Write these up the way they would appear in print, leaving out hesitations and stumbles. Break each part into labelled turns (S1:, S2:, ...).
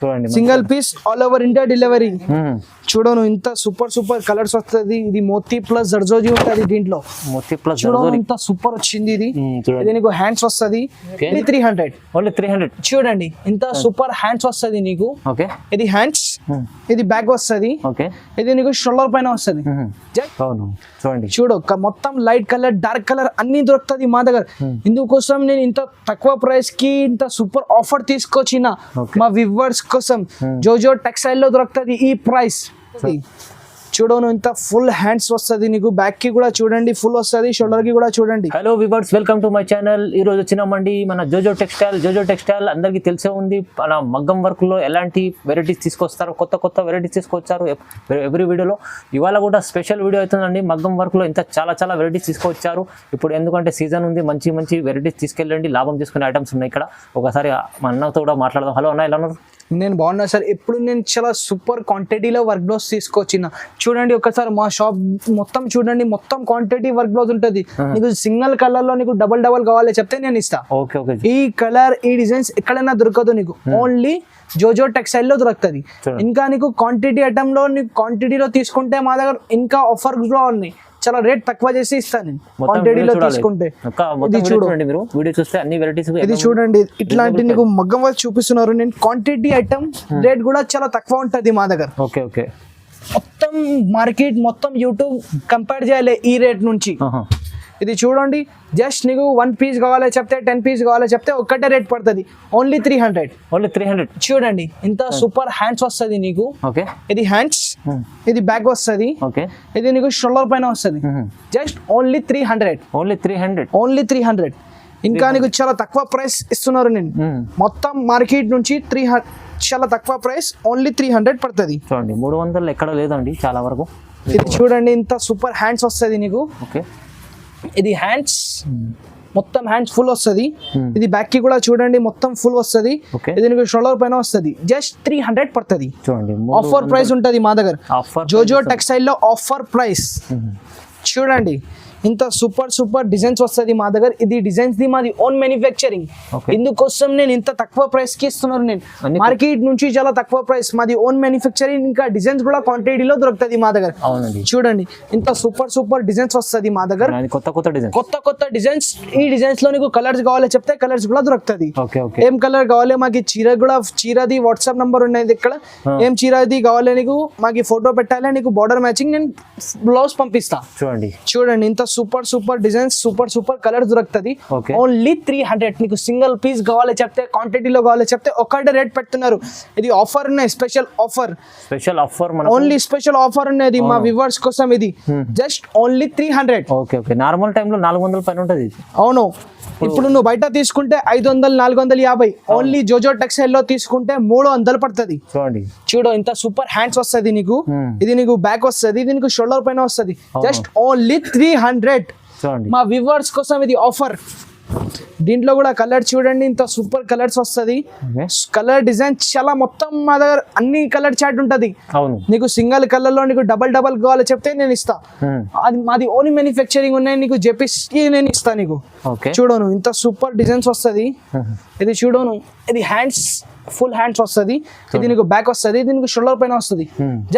S1: చూడండి
S2: single piece all over India delivery. చూడను ఇంత సూపర్ సూపర్ కలర్స్ వస్తుంది. ఇది మోతీ ప్లస్ జర్జోజీ ఉంటుంది దీంట్లో.
S1: మోతీ ప్లస్
S2: చూడను ఇంత సూపర్ వచ్చింది ఇది. ఇది నీకు హ్యాండ్స్ వస్తుంది 300.
S1: ఓన్లీ 300.
S2: చూడండి ఇంత సూపర్ హ్యాండ్స్ వస్తుంది నీకు.
S1: ఓకే
S2: ఇది హ్యాండ్స్, ఇది బ్యాక్ వస్తుంది.
S1: ఓకే
S2: ఇది నీకు షోల్డర్ పైన వస్తుంది.
S1: చూడండి
S2: చూడు మొత్తం లైట్ కలర్ డార్క్ కలర్ అన్ని దొరుకుతుంది మా దగ్గర. ఇందుకోసం నేను ఇంత తక్కువ ప్రైస్ కి ఇంత సూపర్ ఆఫర్ తీసుకొచ్చిన మా వ్యూవర్స్ కోసం. జోజో టెక్స్టైల్ లో దొరుకుతుంది ఈ ప్రైస్. చూడను ఇంత ఫుల్ హ్యాండ్స్ వస్తుంది నీకు. బ్యాక్ కి కూడా చూడండి ఫుల్ వస్తుంది, షోల్డర్ కి కూడా చూడండి.
S1: Hello viewers, welcome to my channel. ఈ రోజు వచ్చినామండి మన జోజో టెక్స్టైల్ అందరికి తెలిసే ఉంది. మన మగ్గం వర్క్ లో ఎలాంటి వెరైటీస్ తీసుకొస్తారు, కొత్త వెరైటీస్ తీసుకొచ్చారు ఎవ్రీ వీడియోలో. ఇవాళ కూడా స్పెషల్ వీడియో అవుతుందండి. మగ్గం వర్క్ లో ఇంత చాలా వెరైటీస్ తీసుకొచ్చారు. ఇప్పుడు ఎందుకంటే సీజన్ ఉంది, మంచి వెరైటీస్ తీసుకెళ్ళండి, లాభం చేసుకునే ఐటమ్స్ ఉన్నాయి ఇక్కడ. ఒకసారి మా అన్నతో కూడా మాట్లాడదాం. హలో అన్న, ఎలా ఉన్నారు?
S2: నేను బాగున్నా సార్. ఎప్పుడు నేను చాలా సూపర్ క్వాంటిటీలో వర్క్ బ్లౌజ్ తీసుకొచ్చిన. చూడండి ఒకసారి మా షాప్ మొత్తం చూడండి, మొత్తం క్వాంటిటీ వర్క్ బ్లౌజ్ ఉంటుంది. నీకు సింగిల్ కలర్ లో నీకు డబల్ కావాలి చెప్తే నేను ఇస్తా. ఈ కలర్ ఈ డిజైన్స్ ఎక్కడైనా దొరకదు నీకు, ఓన్లీ జోజో టెక్స్టైల్ లో దొరుకుతుంది. ఇంకా నీకు క్వాంటిటీ ఐటమ్ లో నీకు క్వాంటిటీలో తీసుకుంటే మా దగ్గర ఇంకా ఆఫర్ కూడా ఉన్నాయి. చాలా రేట్ తక్కువ చేసి ఇస్తాను క్వాంటిటీలో తీసుకుంటే. ఇది చూడండి మీరు వీడియో చూస్తే అన్ని వెరైటీస్. ఇది చూడండి ఇట్లాంటి నీకు మగ్గం వర్క్ చూపిస్తున్నారు. నేను క్వాంటిటీ ఐటమ్ రేట్ కూడా చాలా తక్కువ ఉంటది మా దగ్గర.
S1: ఓకే ఓకే
S2: మొత్తం మార్కెట్ మొత్తం యూట్యూబ్ కంపేర్ చేయాలి ఈ రేట్ నుంచి. ఇది చూడండి జస్ట్ నీకు 1 పీస్ కావాలి చెప్తే 10 పీస్ కావాలి చెప్తే ఒక్కటే రేట్ పడుతుంది. ఓన్లీ 300. చూడండి ఇంత సూపర్ హ్యాండ్స్ వస్తుంది నీకు. ఇది హ్యాండ్స్, ఇది బ్యాక్ వస్తుంది. ఇది నీకు షోల్డర్ పైన వస్తుంది. Just only 300. ఇంకా నీకు చాలా తక్కువ ప్రైస్ ఇస్తున్నారు. నేను మొత్తం మార్కెట్ నుంచి 300 చాలా తక్కువ ప్రైస్, ఓన్లీ 300 పడుతుంది.
S1: చూడండి 300 ఎక్కడ లేదండి చాలా వరకు.
S2: ఇది చూడండి ఇంత సూపర్ హ్యాండ్స్ వస్తుంది నీకు. ఇది హ్యాండ్స్ మొత్తం హ్యాండ్స్ ఫుల్ వస్తుంది. ఇది బ్యాక్ కి కూడా చూడండి మొత్తం ఫుల్ వస్తుంది. ఇది నీకు షోల్డర్ పైన వస్తుంది. జస్ట్ 300 పడుతుంది.
S1: చూడండి
S2: ఆఫర్ ప్రైస్ ఉంటది మా దగ్గర. జోజో టెక్స్టైల్ లో ఆఫర్ ప్రైస్. చూడండి ఇంత సూపర్ డిజైన్స్ వస్తుంది మా దగ్గర. ఇది డిజైన్స్ ది మాది ఓన్ మ్యానుఫ్యాక్చరింగ్. ఇందుకోసం నేను ఇంత తక్కువ ప్రైస్ కి ఇస్తున్నాను. నేను మార్కెట్ నుంచి చాలా తక్కువ ప్రైస్, మాది ఓన్ మ్యానుఫ్యాక్చరింగ్. ఇంకా డిజైన్స్ కూడా క్వాంటిటీలో దొరుకుతుంది మా దగ్గర. చూడండి ఇంత సూపర్ డిజైన్స్ వస్తుంది మా దగ్గర. కొత్త డిజైన్స్. ఈ డిజైన్స్ లో నీకు కలర్స్ కావాలి చెప్తే కలర్స్ కూడా దొరుకుతుంది. ఏం కలర్ కావాలి మాకు చీరది వాట్సాప్ నంబర్ ఉన్నది ఇక్కడ. ఏం చీరది కావాలి నీకు మాకు ఫోటో పెట్టాలి, నీకు బార్డర్ మ్యాచింగ్ నేను బ్లౌజ్ పంపిస్తా. చూడండి ఇంత సూపర్ డిజైన్స్ సూపర్ కలర్స్ దొరుకుతుంది. ఓన్లీ 300. నీకు సింగిల్ పీస్ కావాలి చెప్తే క్వాంటిటీలో కావాలి చెప్తే ఒక్కటే రేట్ పెడుతున్నారు. ఇది ఆఫర్ ఉన్నాయి, special offer only special offer ఉన్నది మా వ్యూవర్స్ కోసం. ఇది జస్ట్ ఓన్లీ 300.
S1: నార్మల్ టైం లో 400 పైన ఉంటది.
S2: అవును, ఇప్పుడు నువ్వు బయట తీసుకుంటే 500 450. ఓన్లీ జోజో టెక్స్టైల్ లో తీసుకుంటే 300 పడుతుంది. చూడు ఇంత సూపర్ హ్యాండ్స్ వస్తుంది నీకు. ఇది నీకు బ్యాక్ వస్తుంది, ఇది నీకు షోల్డర్ పైన వస్తుంది. Just only 300. మా వ్యూవర్స్ కోసం ఇది ఆఫర్. దీంట్లో కూడా కలర్ చూడండి ఇంత సూపర్ కలర్స్ వస్తుంది. కలర్ డిజైన్ చాలా మొత్తం మా దగ్గర అన్ని కలర్ చార్ట్ ఉంటది. నీకు సింగిల్ కలర్ లో నీకు డబల్ కావాలి చెప్తే నేను ఇస్తా. అది మాది ఓన్ మ్యానుఫ్యాక్చరింగ్ ఉన్నాయి. నీకు చెప్పేసి నేను ఇస్తా నీకు. చూడను ఇంత సూపర్ డిజైన్స్ వస్తుంది. ఇది చూడను ఇది హ్యాండ్స్ ఫుల్ హ్యాండ్స్ వస్తుంది. ఇది నీకు బ్యాక్ వస్తుంది, ఇది నీకు షోల్డర్ పైన వస్తుంది.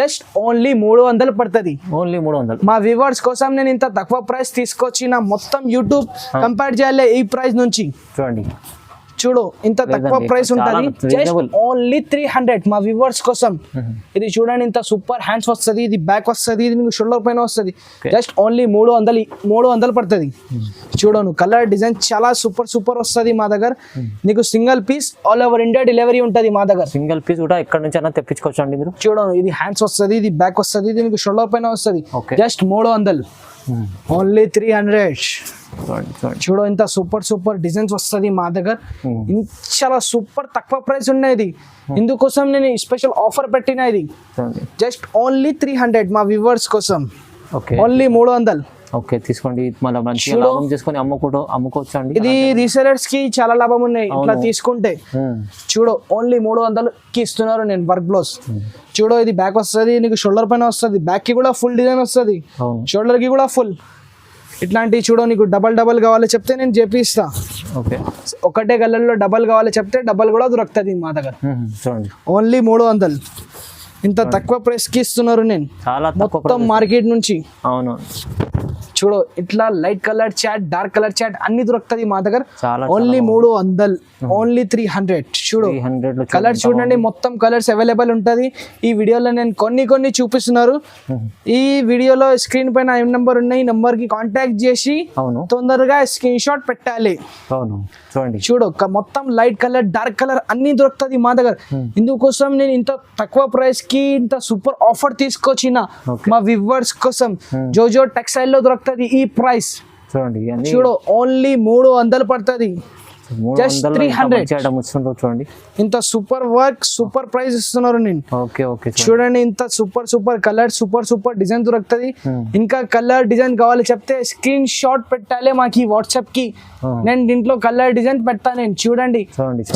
S2: జస్ట్ ఓన్లీ 300 పడుతుంది. మా వ్యూవర్స్ కోసం నేను ఇంత తక్కువ ప్రైస్ తీసుకొచ్చిన. మొత్తం యూట్యూబ్ కంపేర్ చేయాలి ఈ ప్రైస్ నుంచి. చూడు ఇంత తక్కువ ప్రైస్ ఉంటుంది. జస్ట్ ఓన్లీ 300 మా వ్యూవర్స్ కోసం. ఇది చూడండి ఇంత సూపర్ హ్యాండ్స్ వస్తుంది, ఇది బ్యాక్ వస్తుంది, ఇది నీకు షోల్డర్ పైన వస్తుంది. జస్ట్ ఓన్లీ 300 పడుతుంది. చూడను కలర్ డిజైన్ చాలా సూపర్ వస్తుంది మా దగ్గర. నీకు single piece all over India delivery ఉంటుంది మా దగ్గర.
S1: సింగిల్ పీస్ కూడా ఎక్కడ నుంచి అయినా తెప్పించుకోవచ్చు అండి మీరు.
S2: చూడను ఇది హ్యాండ్స్ వస్తుంది, ఇది బ్యాక్ వస్తుంది, ఇది నీకు షోల్డర్ పైన వస్తుంది. జస్ట్ 300. ఓన్లీ 300. చూడు ఇంత సూపర్ డిజైన్స్ వస్తుంది మా దగ్గర. చాలా సూపర్ తక్కువ ప్రైస్ ఉన్నాయి. ఇందుకోసం నేను స్పెషల్ ఆఫర్ పెట్టిన. ఇది జస్ట్ ఓన్లీ 300 మా వ్యూవర్స్ కోసం. ఓన్లీ 300.
S1: తీసుకోండి. మళ్ళీ మంచిగా లాభం చేసుకొని అమ్ముకోవచ్చు అండి.
S2: ఇది రీసెలర్స్ కి చాలా లాభం ఉన్నాయి ఇట్లా తీసుకుంటే. చూడు ఓన్లీ 300 కి ఇస్తున్నారు నేను వర్క్ బ్లౌజ్. చూడు ఇది బ్యాక్ వస్తుంది, నీకు షోల్డర్ పైన వస్తుంది, బ్యాక్ కి కూడా ఫుల్ డిజైన్ వస్తుంది, షోల్డర్ కి కూడా ఫుల్. ఇట్లాంటివి చూడు, నీకు డబల్ కావాలి చెప్తే నేను చేపిస్తా.
S1: ఓకే,
S2: ఒకటే కలర్ లో డబల్ కావాలి చెప్తే డబల్ కూడా దొరుకుతుంది మా దగ్గర.
S1: చూడండి
S2: ఓన్లీ 300. ఇంత తక్కువ ప్రైస్ కి ఇస్తున్నారు నేను,
S1: చాలా
S2: మొత్తం మార్కెట్ నుంచి.
S1: అవును,
S2: చూడు ఇట్లా light colour chart, dark colour chart అన్ని దొరుకుతుంది మా దగ్గర.
S1: చాలా
S2: ఓన్లీ 300, ఓన్లీ 300. చూడు
S1: 300
S2: కలర్ చూడండి, మొత్తం కలర్స్ అవైలబుల్ ఉంటది. ఈ వీడియోలో నేను కొన్ని చూపిస్తున్నారు. ఈ వీడియోలో స్క్రీన్ పైన ఏం నెంబర్ ఉన్నాయి, నెంబర్ కి కాంటాక్ట్ చేసి
S1: అవును
S2: తొందరగా స్క్రీన్ షాట్ పెట్టాలి.
S1: అవును, చూడండి
S2: చూడు మొత్తం లైట్ కలర్, డార్క్ కలర్ అన్ని దొరుకుతుంది మా దగ్గర. ఇందుకోసం నేను ఇంత తక్కువ ప్రైస్ కి ఇంత సూపర్ ఆఫర్ తీసుకొచ్చిన మా వ్యూవర్స్ కోసం. జోజో టెక్స్టైల్ లో దొరుకుతుంది ఈ ప్రైస్.
S1: చూడండి
S2: చూడు ఓన్లీ 300 పడుతుంది, జస్ట్ 300.
S1: చూడండి
S2: ఇంత సూపర్ వర్క్, సూపర్ ప్రైస్ ఇస్తున్నారు నేను.
S1: ఓకే ఓకే,
S2: చూడండి ఇంత సూపర్ కలర్, సూపర్ డిజైన్ దొరుకుతుంది. ఇంకా కలర్ డిజైన్ కావాలి చెప్తే స్క్రీన్ షాట్ పెట్టాలి మాకి వాట్సాప్ కి. నేను దీంట్లో కలర్ డిజైన్ పెడతా నేను. చూడండి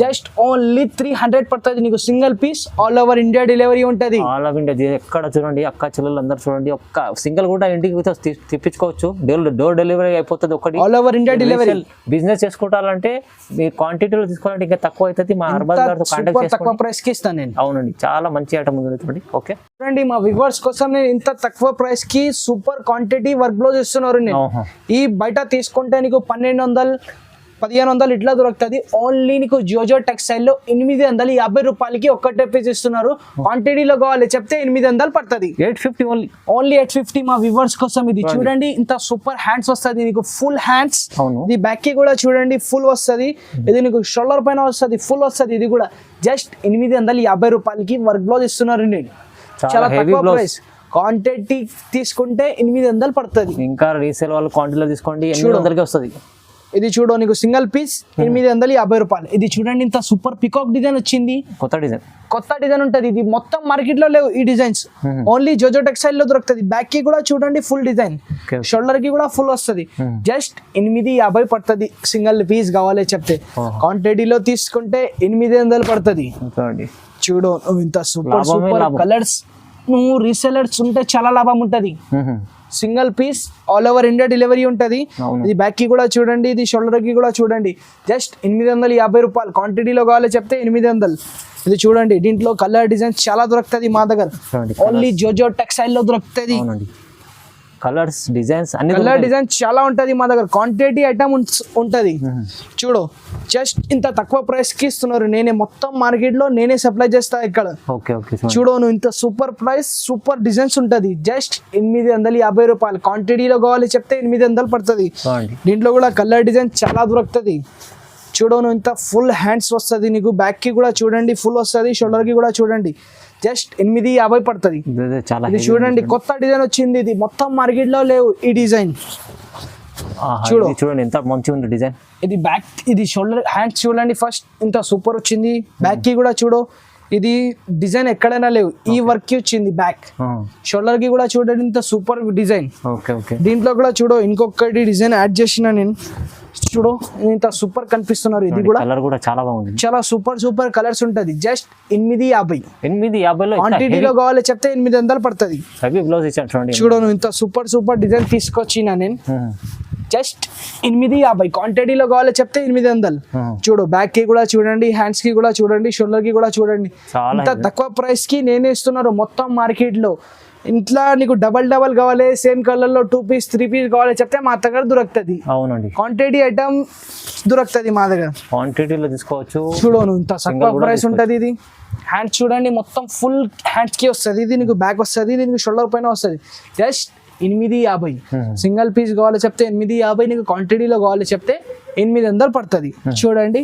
S2: జస్ట్ ఓన్లీ 300 పడుతుంది నీకు. Single piece all over India delivery ఉంటది.
S1: ఆల్ ఓవర్ ఇండియా ఎక్కడ చూడండి, అక్క చెల్లెలు అందరు చూడండి, ఒక్క సింగిల్ కూడా ఇంటికి తెప్పించుకోవచ్చు. డోర్ డెలివరీ అయిపోతుంది. ఒకటి
S2: all over India delivery.
S1: Business చేసుకోవాలంటే మీ క్వాంటిటీలో తీసుకోవాలంటే ఇంకా తక్కువ అవుతుంది. మా అర్బాజ్ గారితో కాంటాక్ట్ చేసుకోండి,
S2: తక్కువ ప్రైస్ కి ఇస్తాను నేను.
S1: అవునండి, చాలా మంచి ఐటమ్ ఉంది చూడండి. ఓకే
S2: చూడండి మా వ్యూవర్స్ కోసం నేను ఇంత తక్కువ ప్రైస్ కి సూపర్ క్వాంటిటీ వర్క్ బ్లౌజ్ ఇస్తున్నారు నేను. ఈ బయట తీసుకుంటే నీకు 1200, 1500 ఇట్లా దొరుకుతుంది. ఓన్లీ నీకు జోజో టెక్స్టైల్ లో 850 రూపాయలకి ఒక్కటే పీస్ ఇస్తున్నారు. క్వాంటిటీలో కావాలి చెప్తే 800 పడుతుంది.
S1: 850
S2: ఓన్లీ 850 మా వ్యూవర్స్ కోసం. ఇది చూడండి ఇంత సూపర్ హ్యాండ్స్ వస్తుంది నీకు, ఫుల్ హ్యాండ్స్. ఇది బ్యాక్ కి కూడా చూడండి ఫుల్ వస్తుంది. ఇది నీకు షోల్డర్ పైన వస్తుంది, ఫుల్ వస్తుంది. ఇది కూడా జస్ట్ 850 రూపాయలకి వర్క్ బ్లౌజ్ ఇస్తున్నారు నేను. చాలా తక్కువ ప్రైస్. క్వాంటిటీ తీసుకుంటే 800 పడుతుంది.
S1: ఇంకా రీసేల్ వాళ్ళు క్వాంటిటీలో తీసుకోండి, 800కి వస్తుంది.
S2: ఇది చూడు నీకు సింగిల్ పీస్ 850 రూపాయలు. ఇది చూడండి ఇంత సూపర్ పికాక్ డిజైన్ వచ్చింది, కొత్త డిజైన్ ఉంటది. ఇది మొత్తం మార్కెట్ లో లేవు ఈ డిజైన్స్, ఓన్లీ జోజో టెక్స్టైల్ లో దొరుకుతుంది. బ్యాక్ కి కూడా చూడండి ఫుల్ డిజైన్, షోల్డర్ కి కూడా ఫుల్ వస్తుంది. జస్ట్ 850 పడుతుంది సింగిల్ పీస్ కావాలి చెప్తే. క్వాంటిటీలో తీసుకుంటే 800 పడుతుంది. చూడు ఇంత సూపర్ కలర్స్. నువ్వు రీసెలర్స్ ఉంటే చాలా లాభం ఉంటది. Single piece all over India delivery ఉంటది. ఇది బ్యాక్ కి కూడా చూడండి, ఇది షోల్డర్ కి కూడా చూడండి. జస్ట్ 850 రూపాయలు. క్వాంటిటీలో కావాలి చెప్తే 800. ఇది చూడండి దీంట్లో కలర్ డిజైన్స్ చాలా దొరుకుతుంది మా దగ్గర. ఓన్లీ జోజో టెక్స్టైల్ లో దొరుకుతుంది.
S1: కలర్స్ డిజైన్స్
S2: కలర్ డిజైన్ చాలా ఉంటది మా దగ్గర. క్వాంటిటీ ఐటమ్ ఉంటది. చూడు జస్ట్ ఇంత తక్కువ ప్రైస్ కి ఇస్తున్నారు. నేనే మొత్తం మార్కెట్ లో నేనే సప్లై చేస్తా ఇక్కడ. చూడు నువ్వు ఇంత సూపర్ ప్రైస్, సూపర్ డిజైన్స్ ఉంటది. జస్ట్ 850 రూపాయలు. క్వాంటిటీలో కావాలి చెప్తే 800 పడుతుంది. దీంట్లో కూడా కలర్ డిజైన్ చాలా దొరుకుతుంది. చూడు నువ్వు ఇంత ఫుల్ హ్యాండ్స్ వస్తుంది నీకు. బ్యాక్ కి కూడా చూడండి ఫుల్ వస్తుంది, షోల్డర్ కి కూడా చూడండి. జస్ట్ 850 పడుతుంది. ఇది చూడండి కొత్త డిజైన్ వచ్చింది. ఇది మొత్తం మార్కెట్ లో లేవు ఈ డిజైన్.
S1: చూడండి ఎంత మంచిగా ఉంది డిజైన్.
S2: ఇది బ్యాక్, ఇది షోల్డర్ హ్యాండ్స్ చూడండి. ఫస్ట్ ఇంత సూపర్ వచ్చింది. బ్యాక్ కి కూడా చూడు, ఇది డిజైన్ ఎక్కడైనా లేవు. ఈ వర్క్ కి వచ్చింది బ్యాక్. షోల్డర్ కి కూడా చూడండి ఇంత సూపర్ డిజైన్. దీంట్లో కూడా చూడు ఇంకొకటి డిజైన్ యాడ్ చేసిన నేను. చూడు ఇంత సూపర్ కనిపిస్తున్నారు. ఇది కూడా
S1: కలర్ కూడా చాలా బాగుంది.
S2: చాలా సూపర్ కలర్స్ ఉంటది. జస్ట్ 850 క్వాంటిటీలో కావాలి చెప్తే 800 పడుతుంది. చూడు నువ్వు ఇంత సూపర్ డిజైన్ తీసుకొచ్చిన నేను. జస్ట్ 850 క్వాంటిటీలో కావాలి చెప్తే 800. చూడు బ్యాక్ కి కూడా చూడండి, హ్యాండ్స్ కి కూడా చూడండి, షోల్డర్ కి కూడా చూడండి. ఇంత తక్కువ ప్రైస్ కి నేనే ఇస్తున్నారు మొత్తం మార్కెట్ లో. ఇంట్లో నీకు డబల్ కావాలి, సేమ్ కలర్ లో 2 పీస్ 3 పీస్ కావాలి చెప్తే మా దగ్గర దొరుకుతుంది.
S1: అవునండి,
S2: క్వాంటిటీ ఐటమ్ దొరుకుతుంది మా దగ్గర.
S1: క్వాంటిటీలో తీసుకోవచ్చు.
S2: చూడు నువ్వు ఇంత తక్కువ ప్రైస్ ఉంటది. ఇది హ్యాండ్స్ చూడండి మొత్తం ఫుల్ హ్యాండ్స్ కి వస్తుంది. ఇది నీకు బ్యాక్ వస్తుంది, ఇది నీకు షోల్డర్ పైన వస్తుంది. జస్ట్ 850. సింగిల్ పీస్ కావాలి చెప్తే 850. నీకు క్వాంటిటీలో కావాలి చెప్తే 800 పడుతుంది. చూడండి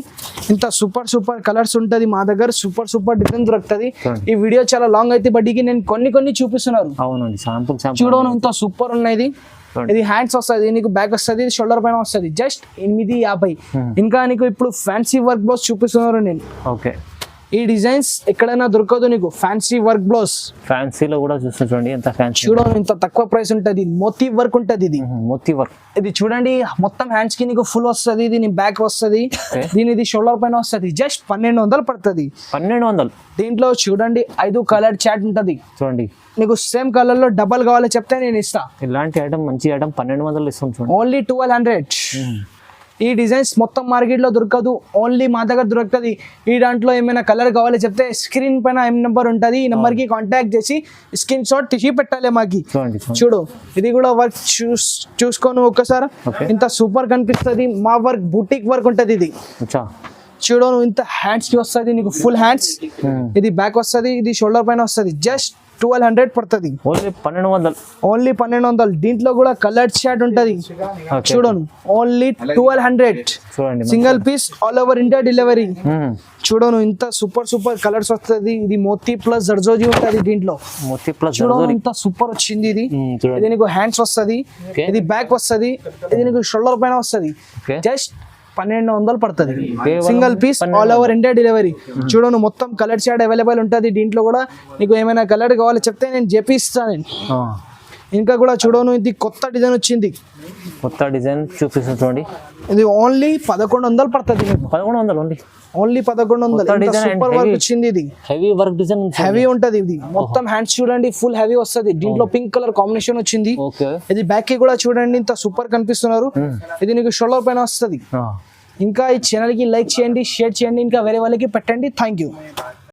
S2: ఇంత సూపర్ కలర్స్ ఉంటది మా దగ్గర. సూపర్ డిజైన్ దొరుకుతుంది. ఈ వీడియో చాలా లాంగ్ అయితే బట్టికి నేను కొన్ని చూపిస్తున్నారు. చూడు ఇంత సూపర్ ఉన్నది. ఇది హ్యాండ్స్ వస్తుంది, నీకు బ్యాక్ వస్తుంది, షోల్డర్ పైన వస్తుంది. జస్ట్ 850. ఇంకా నీకు ఇప్పుడు ఫ్యాన్సీ వర్క్ బ్లౌజ్ చూపిస్తున్నారు నేను. ఈ డిజైన్స్ ఎక్కడైనా దొరకదు నీకు, ఫ్యాన్సీ వర్క్ బ్లౌజ్.
S1: ఫ్యాన్సీలో కూడా చూస్తే చూడండి ఎంత ఫ్యాన్సీ,
S2: చూడండి ఇంత తక్కువ ప్రైస్ ఉంటది. మోతీ వర్క్ ఉంటది ఇది,
S1: మోతీ వర్క్.
S2: ఇది చూడండి మొత్తం హ్యాండ్స్ కి నీకు ఫుల్ వస్తది, దీని బ్యాక్ వస్తది, దీనిది షోల్డర్ పైన వస్తది. జస్ట్ 1200 పడుతుంది.
S1: 1200.
S2: దీంట్లో చూడండి 5 కలర్ చాట్ ఉంటది.
S1: చూడండి
S2: నీకు సేమ్ కలర్ లో డబల్ కావాలో చెప్తే నేను ఇస్తా.
S1: ఇలాంటి ఐటమ్ మంచి ఐటమ్ 1200 ఇస్తాం చూడండి.
S2: ఓన్లీ 1200. ఈ డిజైన్స్ మొత్తం మార్కెట్ లో దొరకదు, ఓన్లీ మా దగ్గర దొరుకుతుంది. ఈ దాంట్లో ఏమైనా కలర్ కావాలో చెప్తే స్క్రీన్ పైన ఏం నెంబర్ ఉంటుంది, ఈ నెంబర్ కి కాంటాక్ట్ చేసి స్క్రీన్ షాట్ తీసి పెట్టాలి మాకి. చూడు ఇది కూడా వర్క్ చూసుకోను ఒక్కసారి, ఇంత సూపర్ కనిపిస్తుంది. మా వర్క్ బుటిక్ వర్క్ ఉంటది ఇది. చూడు ఇంత హ్యాండ్స్ కి వస్తుంది నీకు ఫుల్ హ్యాండ్స్, ఇది బ్యాక్ వస్తుంది, ఇది షోల్డర్ పైన వస్తుంది. జస్ట్ 1200 పడుతుంది.
S1: ఓన్లీ 1200.
S2: ఓన్లీ 1200. దీంట్లో కూడా కలర్ షార్ట్ ఉంటది. చూడండి ఓన్లీ 1200.
S1: చూడండి
S2: single piece all over India delivery. చూడను ఇంత సూపర్ సూపర్ కలర్స్ వస్తుంది. ఇది మోతీ ప్లస్ జర్జోజీ ఉంటది దీంట్లో.
S1: మోతీ ప్లస్
S2: చూడండి ఇంత సూపర్ వచ్చింది ఇది. ఇది నీకు హ్యాండ్స్ వస్తుంది, ఇది బ్యాక్ వస్తుంది, ఇది నీకు షోల్డర్ పైన వస్తుంది. జస్ట్ 1200 పడుతుంది. Single piece all over India delivery. చూడను మొత్తం కలర్ షార్ట్ అవైలబుల్ ఉంటుంది. దీంట్లో కూడా నీకు ఏమైనా కలర్ కావాలో చెప్తే నేను చేపిస్తాను. ఇంకా కూడా చూడను ఇది కొత్త డిజైన్ వచ్చింది.
S1: కొత్త డిజైన్ చూపిస్తాను చూడండి.
S2: ఇది ఓన్లీ 1100 పడుతుంది.
S1: 1100 ఓన్లీ.
S2: ఓన్లీ 1100. సూపర్ వర్క్ వచ్చింది. ఇది
S1: హెవీ వర్క్ డిజైన్,
S2: హెవీ ఉంటది. ఇది మొత్తం హ్యాండ్స్ చూడండి ఫుల్ హెవీ వస్తుంది. దీంట్లో పింక్ కలర్ కాంబినేషన్ వచ్చింది. ఇది బ్యాక్ కి కూడా చూడండి ఇంత సూపర్ కనిపిస్తున్నారు. ఇది నీకు షోల్డర్ పైన వస్తుంది. ఇంకా ఈ ఛానల్ కి లైక్ చేయండి, షేర్ చేయండి, ఇంకా వేరే వాళ్ళకి పెట్టండి. Thank you.